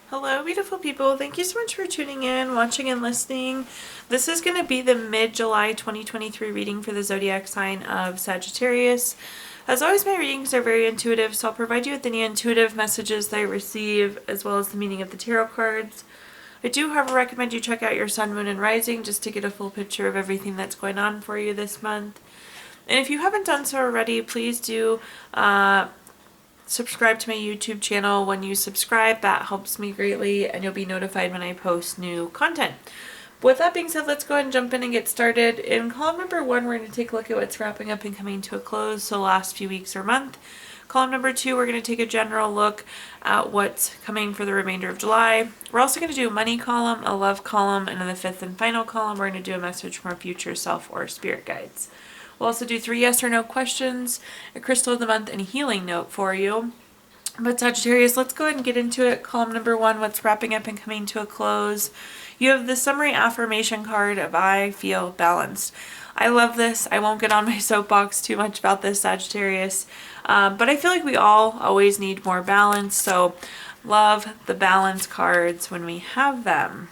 Hello, beautiful people. Thank you so much for tuning in, watching, and listening. This is going to be the mid-July 2023 reading for the zodiac sign of Sagittarius. As always, my readings are very intuitive, so I'll provide you with any intuitive messages that I receive, as well as the meaning of the tarot cards. I do, however, recommend you check out your sun, moon, and rising just to get a full picture of everything that's going on for you this month. And if you haven't done so already, please do subscribe to my YouTube channel. When you subscribe, that helps me greatly, and you'll be notified when I post new content. But with that being said, let's go ahead and jump in and get started. In column number 1, we're going to take a look at what's wrapping up and coming to a close, so last few weeks or month. Column number 2, we're going to take a general look at what's coming for the remainder of July. We're also going to do a money column, a love column, and in the 5th and final column, we're going to do a message from our future self or spirit guides. We'll also do 3 yes or no questions, a crystal of the month, and a healing note for you. But Sagittarius, let's go ahead and get into it. Column number 1, what's wrapping up and coming to a close. You have the summary affirmation card of I feel balanced. I love this. I won't get on my soapbox too much about this, Sagittarius. But I feel like we all always need more balance. So love the balance cards when we have them.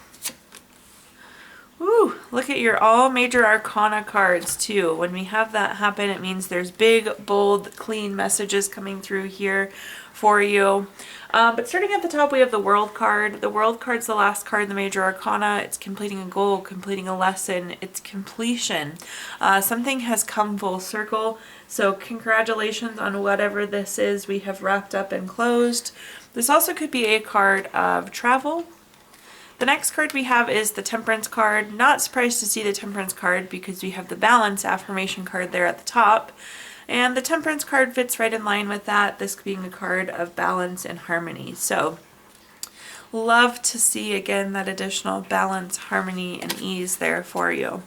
Ooh, look at your all major arcana cards too. When we have that happen, it means there's big, bold, clean messages coming through here for you. But starting at the top, we have the World card. The World card's the last card in the major arcana. It's completing a goal, completing a lesson. It's completion. Something has come full circle. So congratulations on whatever this is we have wrapped up and closed. This also could be a card of travel. The next card we have is the Temperance card. Not surprised to see the Temperance card because we have the Balance affirmation card there at the top. And the Temperance card fits right in line with that, this being a card of balance and harmony. So love to see again that additional balance, harmony, and ease there for you.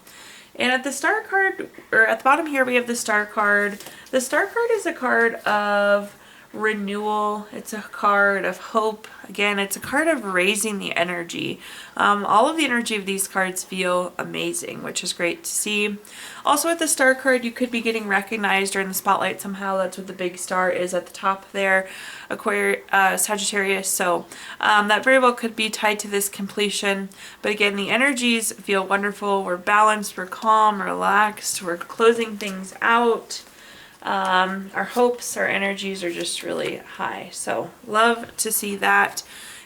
And at the Star card, or at the bottom here, we have the Star card. The Star card is a card of renewal. It's a card of hope. Again, it's a card of raising the energy. All of the energy of these cards feel amazing, which is great to see. Also with the Star card, you could be getting recognized or in the spotlight somehow. That's what the big star is at the top there, Sagittarius. So that very well could be tied to this completion. But again, the energies feel wonderful. We're balanced, we're calm, relaxed, we're closing things out. Our hopes, our energies are just really high. So love to see that.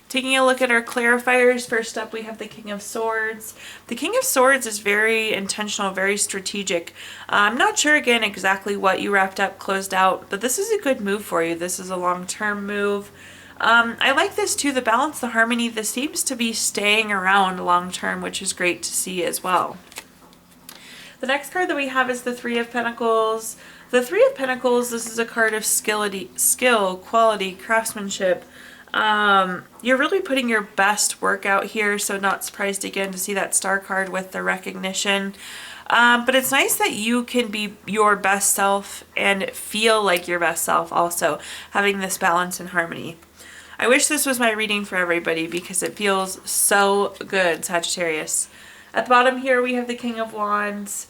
Taking a look at our clarifiers, first up we have the King of Swords. The King of Swords is very intentional, very strategic. I'm not sure again exactly what you wrapped up, closed out, but this is a good move for you. This is a long-term move. I like this too, the balance, the harmony. This seems to be staying around long-term, which is great to see as well. The next card that we have is the Three of Pentacles. The Three of Pentacles, this is a card of skill, quality, craftsmanship. You're really putting your best work out here, so not surprised again to see that Star card with the recognition. But it's nice that you can be your best self and feel like your best self also, having this balance and harmony. I wish this was my reading for everybody because it feels so good, Sagittarius. At the bottom here, we have the King of Wands.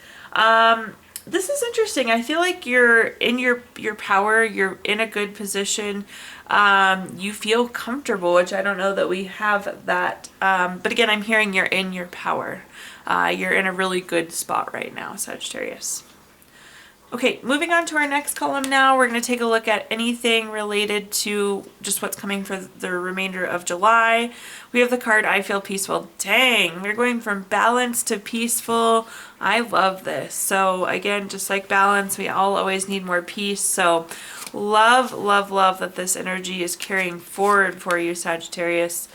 This is interesting. I feel like you're in your power. You're in a good position. You feel comfortable, which I don't know that we have that. But again, I'm hearing you're in your power. You're in a really good spot right now, Sagittarius. Okay, moving on to our next column now. We're going to take a look at anything related to just what's coming for the remainder of July. We have the card, I feel peaceful. Dang, we're going from balance to peaceful. I love this. So again, just like balance, we all always need more peace. So love, love, love that this energy is carrying forward for you, Sagittarius.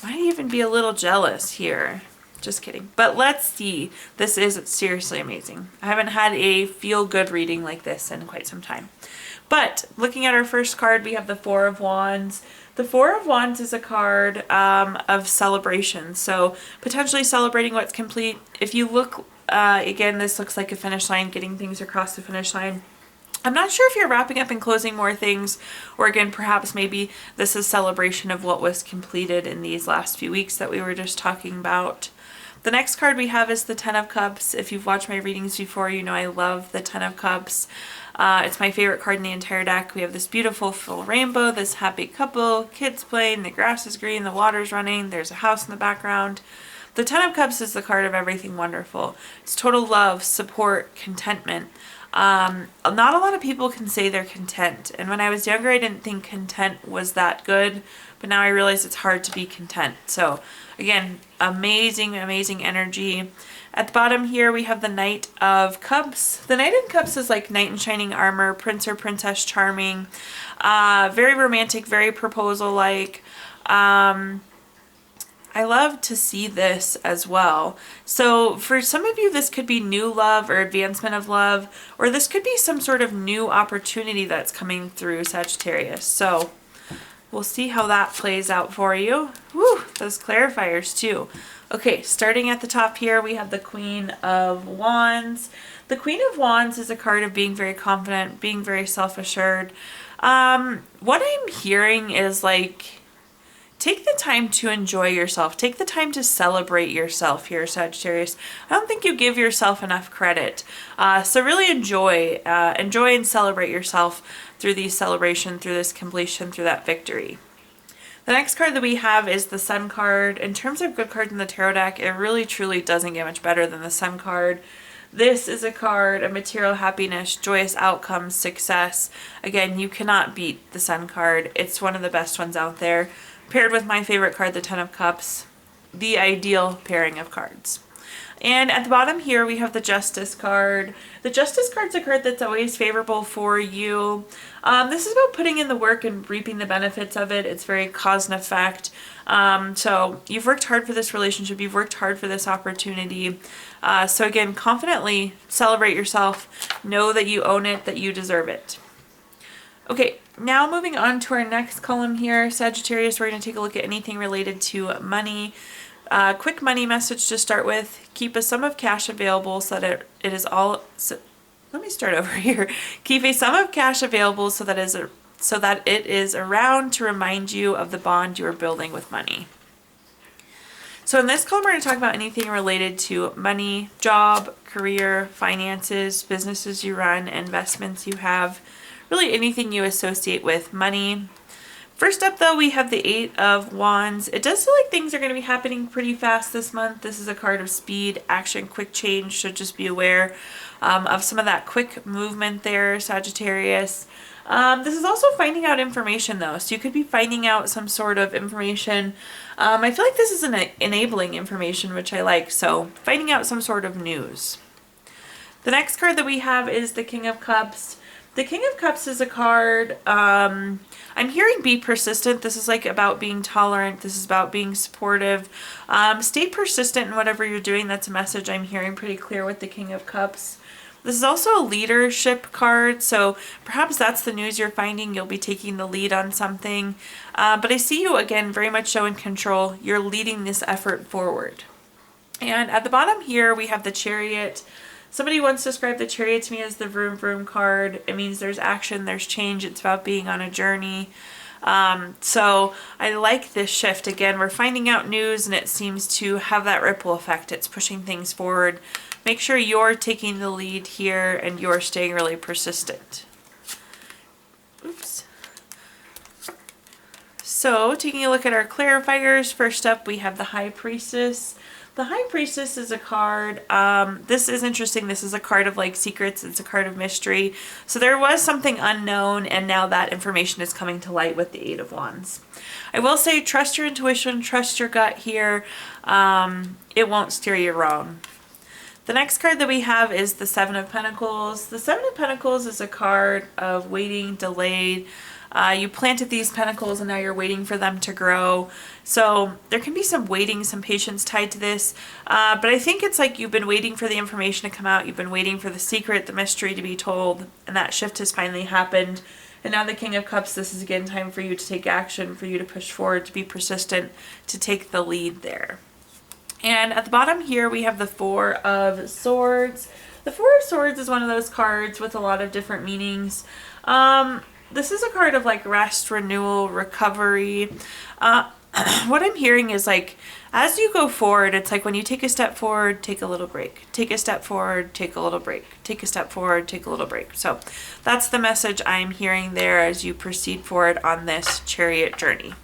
Might even be a little jealous here. Just kidding. But let's see. This is seriously amazing. I haven't had a feel-good reading like this in quite some time. But looking at our first card, we have the Four of Wands. The Four of Wands is a card of celebration. So potentially celebrating what's complete. If you look, again, this looks like a finish line, getting things across the finish line. I'm not sure if you're wrapping up and closing more things, or again, perhaps maybe this is celebration of what was completed in these last few weeks that we were just talking about. The next card we have is the Ten of Cups. If you've watched my readings before, you know I love the Ten of Cups. It's my favorite card in the entire deck. We have this beautiful full rainbow, this happy couple, kids playing, the grass is green, the water's running, there's a house in the background. The Ten of Cups is the card of everything wonderful. It's total love, support, contentment. Not a lot of people can say they're content. And when I was younger, I didn't think content was that good. But now I realize it's hard to be content. So again, amazing, amazing energy. At the bottom here, we have the Knight of Cups. The Knight in Cups is like knight in shining armor, prince or princess charming. Very romantic, very proposal-like. I love to see this as well. So for some of you, this could be new love or advancement of love, or this could be some sort of new opportunity that's coming through, Sagittarius. So we'll see how that plays out for you. Woo, those clarifiers too. Okay, starting at the top here, we have the Queen of Wands. The Queen of Wands is a card of being very confident, being very self-assured. What I'm hearing is like, take the time to enjoy yourself. Take the time to celebrate yourself here, Sagittarius. I don't think you give yourself enough credit. So really enjoy and celebrate yourself through the celebration, through this completion, through that victory. The next card that we have is the Sun card. In terms of good cards in the tarot deck, it really truly doesn't get much better than the Sun card. This is a card of material happiness, joyous outcomes, success. Again, you cannot beat the Sun card. It's one of the best ones out there. Paired with my favorite card, the Ten of Cups, the ideal pairing of cards. And at the bottom here, we have the Justice card. The Justice card's a card that's always favorable for you. This is about putting in the work and reaping the benefits of it. It's very cause and effect. So you've worked hard for this relationship. You've worked hard for this opportunity. So again, confidently celebrate yourself. Know that you own it, that you deserve it. Okay, now moving on to our next column here, Sagittarius, we're going to take a look at anything related to money. Quick money message to start with. Keep a sum of cash available so that it is all... let me start over here. Keep a sum of cash available so that it is around to remind you of the bond you are building with money. So in this column, we're going to talk about anything related to money, job, career, finances, businesses you run, investments you have. Really anything you associate with money. First up though, we have the Eight of Wands. It does feel like things are going to be happening pretty fast this month. This is a card of speed, action, quick change, so just be aware of some of that quick movement there, Sagittarius. This is also finding out information though, so you could be finding out some sort of information. I feel like this is an enabling information, which I like, so finding out some sort of news. The next card that we have is the King of Cups. The King of Cups is a card, I'm hearing be persistent. This is like about being tolerant. This is about being supportive. Stay persistent in whatever you're doing. That's a message I'm hearing pretty clear with the King of Cups. This is also a leadership card, so perhaps that's the news you're finding. You'll be taking the lead on something. But I see you, again, very much so in control. You're leading this effort forward. And at the bottom here, we have the Chariot. Somebody once described the Chariot to me as the vroom vroom card. It means there's action, there's change. It's about being on a journey. So I like this shift. Again, we're finding out news and it seems to have that ripple effect. It's pushing things forward. Make sure you're taking the lead here and you're staying really persistent. Oops. So taking a look at our clarifiers, first up we have the High Priestess. The High Priestess is a card, this is interesting, this is a card of like secrets, it's a card of mystery. So there was something unknown and now that information is coming to light with the Eight of Wands. I will say trust your intuition, trust your gut here, it won't steer you wrong. The next card that we have is the Seven of Pentacles. The Seven of Pentacles is a card of waiting, delayed. You planted these pentacles and now you're waiting for them to grow. So there can be some waiting, some patience tied to this. But I think it's like you've been waiting for the information to come out. You've been waiting for the secret, the mystery to be told. And that shift has finally happened. And now the King of Cups, this is again time for you to take action, for you to push forward, to be persistent, to take the lead there. And at the bottom here, we have the Four of Swords. The Four of Swords is one of those cards with a lot of different meanings. This is a card of like rest, renewal, recovery. what I'm hearing is like, as you go forward, it's like when you take a step forward, take a little break. Take a step forward, take a little break. Take a step forward, take a little break. So that's the message I'm hearing there as you proceed forward on this chariot journey.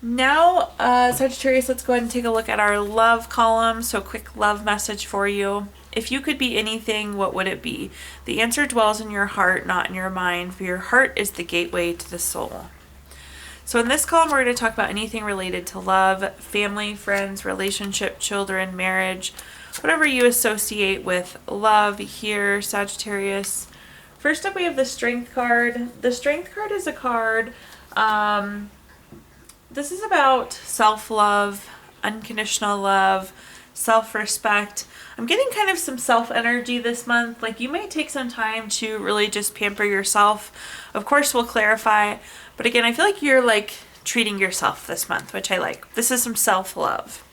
Now, Sagittarius, let's go ahead and take a look at our love column. So quick love message for you. If you could be anything, what would it be? The answer dwells in your heart, not in your mind, for your heart is the gateway to the soul. So in this column, we're going to talk about anything related to love, family, friends, relationship, children, marriage, whatever you associate with love here, Sagittarius. First up, we have the Strength card. The Strength card is a card, this is about self-love, unconditional love, self-respect. I'm getting kind of some self-energy this month. Like, you may take some time to really just pamper yourself. Of course, we'll clarify. But again, I feel like you're like treating yourself this month, which I like. This is some self-love.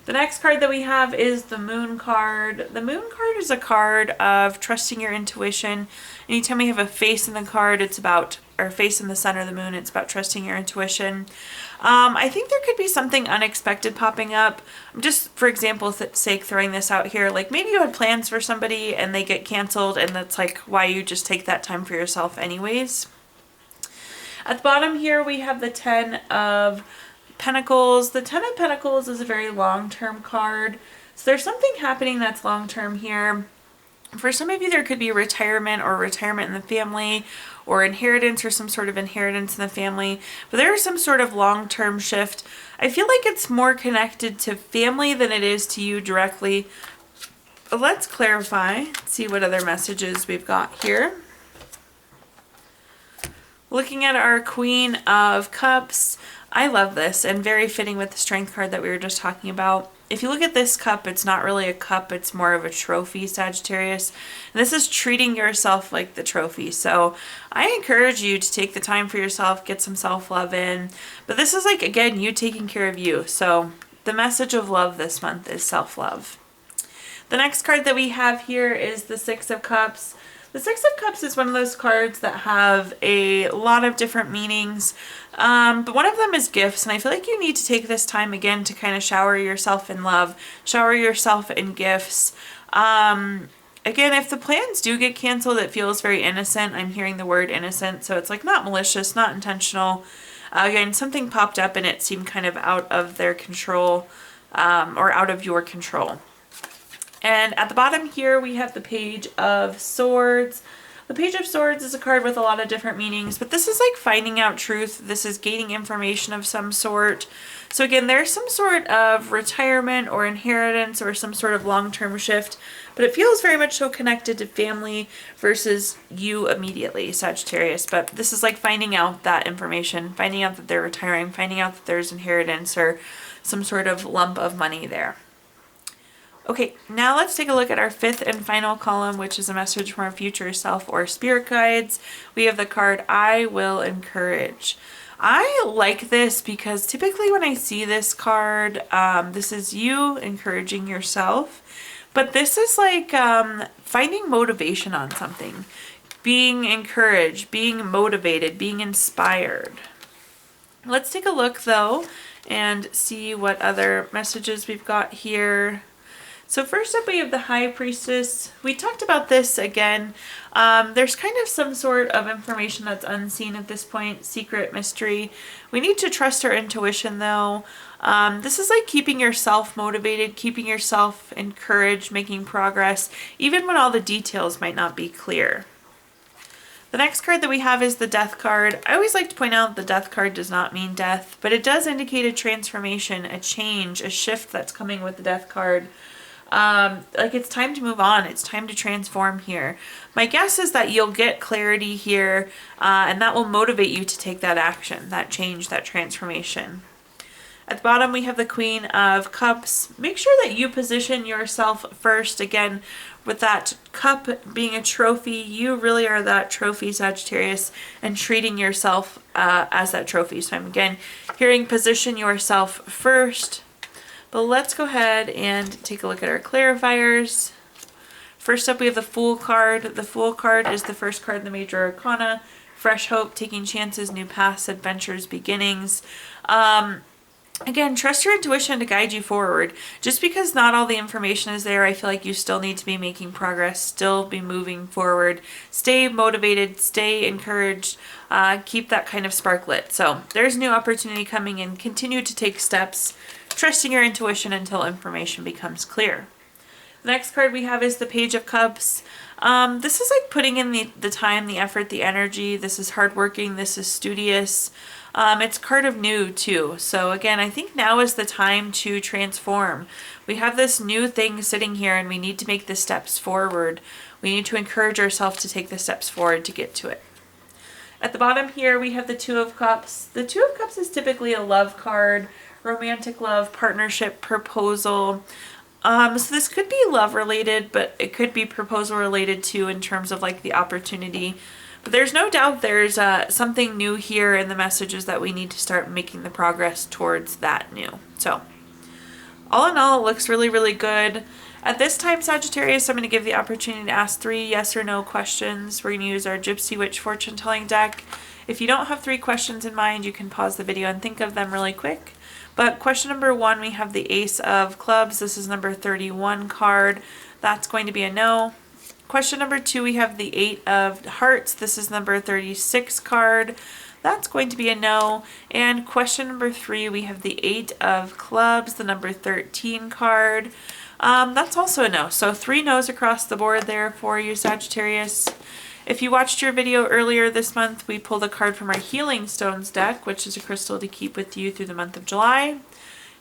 The next card that we have is the Moon card. The Moon card is a card of trusting your intuition. Anytime we have a face in the card, it's about, or face in the center of the moon, it's about trusting your intuition. I think there could be something unexpected popping up. I'm just, for example's sake, throwing this out here. Like, maybe you had plans for somebody and they get canceled, and that's like why you just take that time for yourself anyways. At the bottom here, we have the Ten of Pentacles. The Ten of Pentacles is a very long-term card. So there's something happening that's long-term here. For some of you, there could be retirement or retirement in the family, or inheritance or some sort of inheritance in the family. But there is some sort of long-term shift. I feel like it's more connected to family than it is to you directly. But let's clarify, see what other messages we've got here. Looking at our Queen of Cups, I love this, and very fitting with the Strength card that we were just talking about. If you look at this cup, it's not really a cup, it's more of a trophy, Sagittarius. And this is treating yourself like the trophy. So I encourage you to take the time for yourself, get some self-love in. But this is like, again, you taking care of you. So the message of love this month is self-love. The next card that we have here is the Six of Cups. The Six of Cups is one of those cards that have a lot of different meanings, but one of them is gifts, and I feel like you need to take this time again to kind of shower yourself in love, shower yourself in gifts. Again, if the plans do get canceled, it feels very innocent. I'm hearing the word innocent, so it's like not malicious, not intentional. Again, something popped up and it seemed kind of out of their control, or out of your control. And at the bottom here, we have the Page of Swords. The Page of Swords is a card with a lot of different meanings, but this is like finding out truth. This is gaining information of some sort. So again, there's some sort of retirement or inheritance or some sort of long-term shift, but it feels very much so connected to family versus you immediately, Sagittarius. But this is like finding out that information, finding out that they're retiring, finding out that there's inheritance or some sort of lump of money there. Okay, now let's take a look at our fifth and final column, which is a message from our future self or spirit guides. We have the card, I Will Encourage. I like this because typically when I see this card, this is you encouraging yourself, but this is like finding motivation on something, being encouraged, being motivated, being inspired. Let's take a look though and see what other messages we've got here. So first up, we have the High Priestess. We talked about this again. There's kind of some sort of information that's unseen at this point, secret, mystery. We need to trust our intuition though. This is like keeping yourself motivated, keeping yourself encouraged, making progress, even when all the details might not be clear. The next card that we have is the Death card. I always like to point out the Death card does not mean death, but it does indicate a transformation, a change, a shift that's coming with the Death card. Like it's time to move on. It's time to transform here. My guess is that you'll get clarity here, and that will motivate you to take that action, that change, that transformation. At the bottom, we have the Queen of Cups. Make sure that you position yourself first. Again, with that cup being a trophy, you really are that trophy, Sagittarius, and treating yourself as that trophy. So I'm again hearing position yourself first. But let's go ahead and take a look at our clarifiers. First up, we have the Fool card. The Fool card is the first card in the Major Arcana. fresh hope, taking chances, new paths, adventures, beginnings. Again, trust your intuition to guide you forward. Just because not all the information is there, I feel like you still need to be making progress, still be moving forward. Stay motivated, stay encouraged, keep that kind of spark lit. So there's new opportunity coming in. Continue to take steps, trusting your intuition until information becomes clear. The next card we have is the Page of Cups. This is like putting in the time, the effort, the energy. This is hardworking. This is studious. It's card of new too. So again, I think now is the time to transform. We have this new thing sitting here and we need to make the steps forward. We need to encourage ourselves to take the steps forward to get to it. At the bottom here, we have the Two of Cups. The Two of Cups is typically a love card, romantic love, partnership, proposal. So this could be love related, but it could be proposal related too in terms of like the opportunity. But there's no doubt there's something new here in the messages that we need to start making the progress towards that new. So all in all, it looks really, really good. At this time, Sagittarius, I'm going to give the opportunity to ask 3 yes or no questions. We're going to use our Gypsy Witch fortune telling deck. If you don't have 3 questions in mind, you can pause the video and think of them really quick. But question number 1, we have the Ace of Clubs. This is number 31 card. That's going to be a no. Question number 2, we have the 8 of Hearts. This is number 36 card. That's going to be a no. And question number 3, we have the 8 of Clubs, the number 13 card. That's also a no. So 3 no's across the board there for you, Sagittarius. If you watched your video earlier this month, we pulled a card from our Healing Stones deck, which is a crystal to keep with you through the month of July.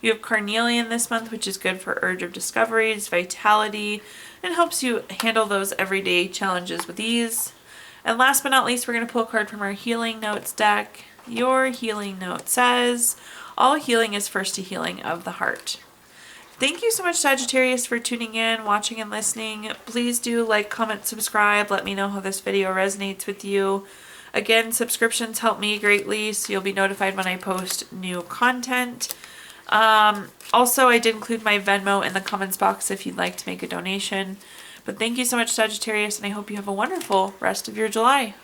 You have Carnelian this month, which is good for urge of discoveries, vitality, and helps you handle those everyday challenges with ease. And last but not least, we're going to pull a card from our Healing Notes deck. Your healing note says, all healing is first a healing of the heart. Thank you so much, Sagittarius, for tuning in, watching, and listening. Please do like, comment, subscribe. Let me know how this video resonates with you. Again, subscriptions help me greatly, so you'll be notified when I post new content. Also, I did include my Venmo in the comments box if you'd like to make a donation. But thank you so much, Sagittarius, and I hope you have a wonderful rest of your July.